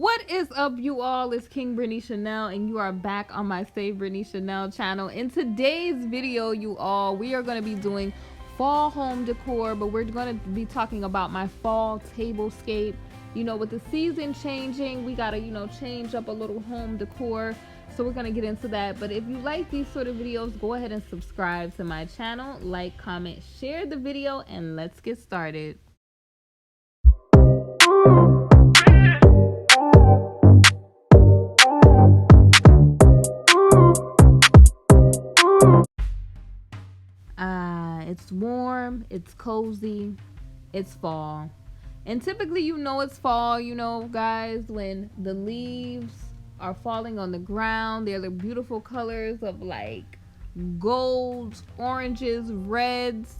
What is up, you all? It's KingBritneyChanel, and you are back on my SaeBritneyChanel channel. In today's video, you all, we are going to be doing fall home decor, but we're going to be talking about my fall tablescape. You know, with the season changing, we got to, change up a little home decor. So we're going to get into that. But if you like these sort of videos, go ahead and subscribe to my channel, like, comment, share the video, and let's get started. It's warm, it's cozy, it's fall. And typically, it's fall, guys, when the leaves are falling on the ground. They're the beautiful colors of like golds, oranges, reds.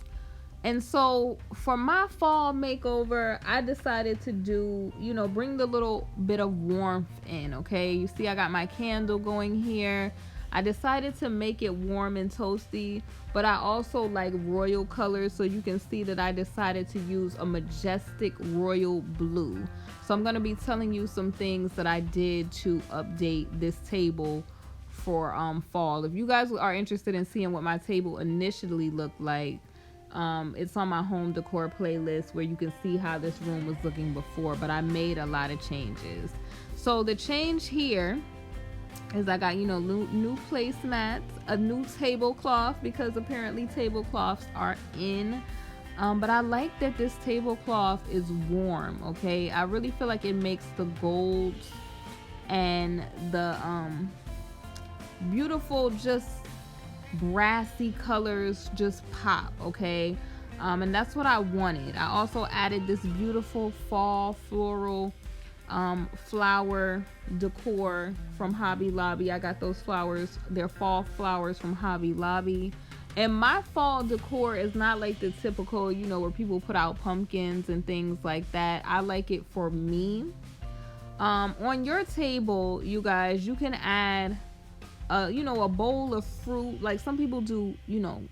And so for my fall makeover, I decided to do, bring the little bit of warmth in, okay? You see, I got my candle going here. I decided to make it warm and toasty, but I also like royal colors, so you can see that I decided to use a majestic royal blue. So I'm going to be telling you some things that I did to update this table for fall. If you guys are interested in seeing what my table initially looked like, it's on my home decor playlist where you can see how this room was looking before, but I made a lot of changes. So the change here is I got, new placemats, a new tablecloth, because apparently tablecloths are in. But I like that this tablecloth is warm, okay? I really feel like it makes the gold and the beautiful, just brassy colors just pop, okay? And that's what I wanted. I also added this beautiful fall floral flower decor from Hobby Lobby. I got those flowers, they're fall flowers from Hobby Lobby. And my fall decor is not like the typical, where people put out pumpkins and things like that. I like it for me. On your table, you guys, you can add a bowl of fruit. Like some people do,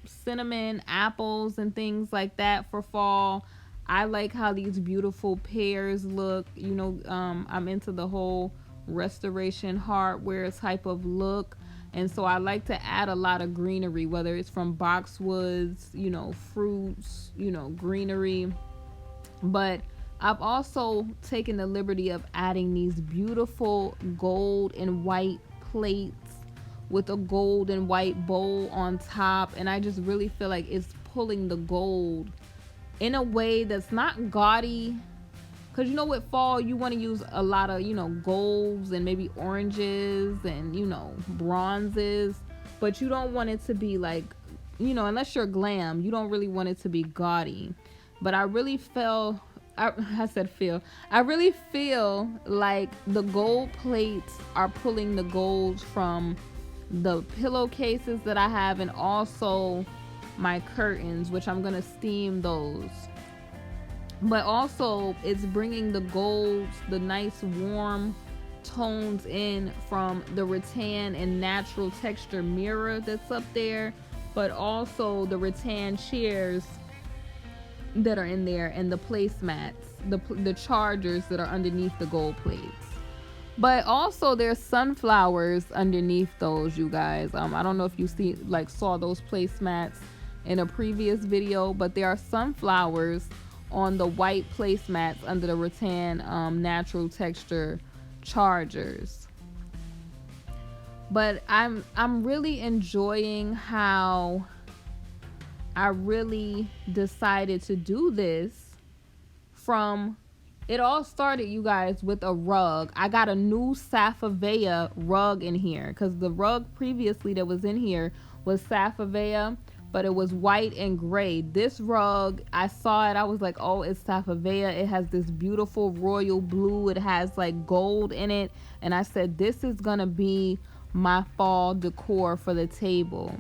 cinnamon, apples, and things like that for fall. I like how these beautiful pears look. I'm into the whole restoration hardware type of look. And so I like to add a lot of greenery, whether it's from boxwoods, fruits, greenery. But I've also taken the liberty of adding these beautiful gold and white plates with a gold and white bowl on top. And I just really feel like it's pulling the gold in a way that's not gaudy, because with fall you want to use a lot of golds and maybe oranges and bronzes, but you don't want it to be like, unless you're glam, you don't really want it to be gaudy. But I really feel I really feel like the gold plates are pulling the gold from the pillowcases that I have, and also my curtains, which I'm gonna steam those. But also it's bringing the golds, the nice warm tones in from the rattan and natural texture mirror that's up there, but also the rattan chairs that are in there, and the placemats, the chargers that are underneath the gold plates. But also there's sunflowers underneath those, you guys. I don't know if you saw those placemats in a previous video, but there are sunflowers on the white placemats under the rattan natural texture chargers. But I'm really enjoying how I really decided to do this. It all started, you guys, with a rug. I got a new Safavieh rug in here, because the rug previously that was in here was Safavieh, but it was white and gray. This rug, I saw it, I was like, oh, it's Safavieh. It has this beautiful royal blue. It has like gold in it. And I said, this is gonna be my fall decor for the table.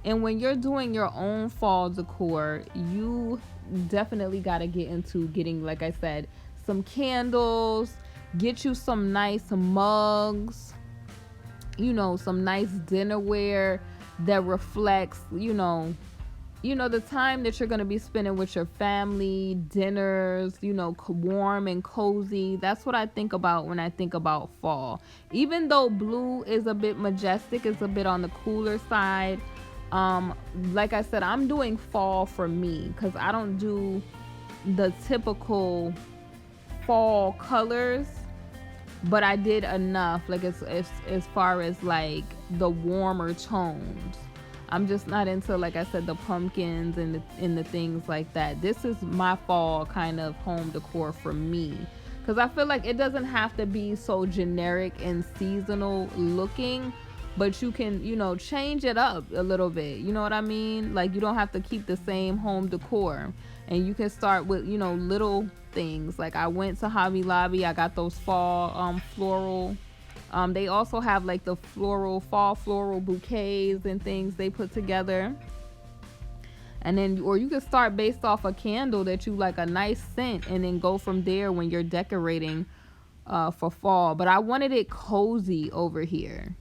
And when you're doing your own fall decor, you definitely got to get into getting, like I said, some candles, get you some nice mugs, some nice dinnerware that reflects, you know, the time that you're going to be spending with your family, dinners, you know, warm and cozy. That's what I think about when I think about fall. Even though blue is a bit majestic, it's a bit on the cooler side. Like I said, I'm doing fall for me because I don't do the typical fall colors, but I did enough, like as far as like the warmer tones. I'm just not into, like I said, the pumpkins and the things like that. This is my fall kind of home decor for me, because I feel like it doesn't have to be so generic and seasonal looking, but you can, you know, change it up a little bit. You know what I mean? Like, you don't have to keep the same home decor, and you can start with, you know, little things. Like, I went to Hobby Lobby, I got those fall floral. They also have like the fall floral bouquets and things they put together. And then, or you can start based off a candle that you like, a nice scent, and then go from there when you're decorating for fall. But I wanted it cozy over here.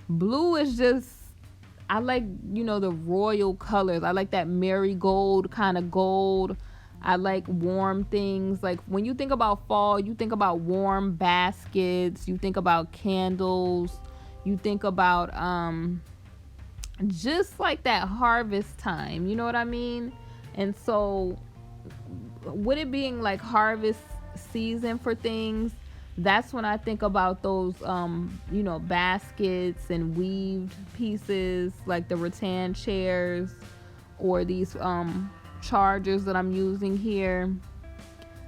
Blue is just, I like, you know, the royal colors. I like that marigold kind of gold. I like warm things. Like, when you think about fall, you think about warm baskets, you think about candles, you think about just like that harvest time, you know what I mean? And so with it being like harvest season for things, that's when I think about those you know, baskets and weaved pieces, like the rattan chairs or these chargers that I'm using here.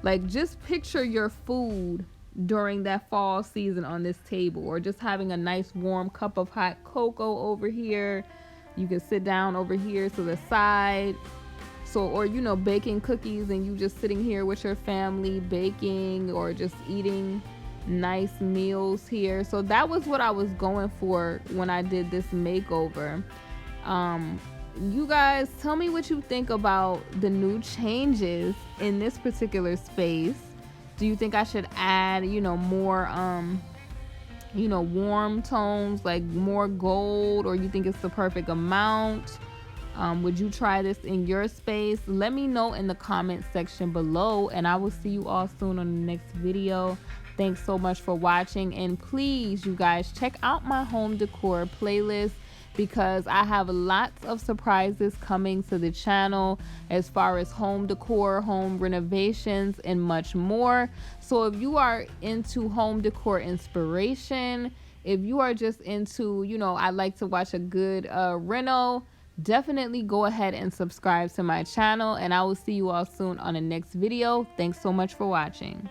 Like, just picture your food during that fall season on this table, or just having a nice warm cup of hot cocoa over here. You can sit down over here to the side. So, or, you know, baking cookies and you just sitting here with your family baking, or just eating nice meals here. So that was what I was going for when I did this makeover. You guys, tell me what you think about the new changes in this particular space. Do you think I should add, you know, more you know, warm tones, like more gold, or you think it's the perfect amount? Would you try this in your space? Let me know in the comment section below, and I will see you all soon on the next video. Thanks so much for watching, and please, you guys, check out my home decor playlist, because I have lots of surprises coming to the channel as far as home decor, home renovations, and much more. So if you are into home decor inspiration, if you are just into, you know, I like to watch a good reno, definitely go ahead and subscribe to my channel, and I will see you all soon on the next video. Thanks so much for watching.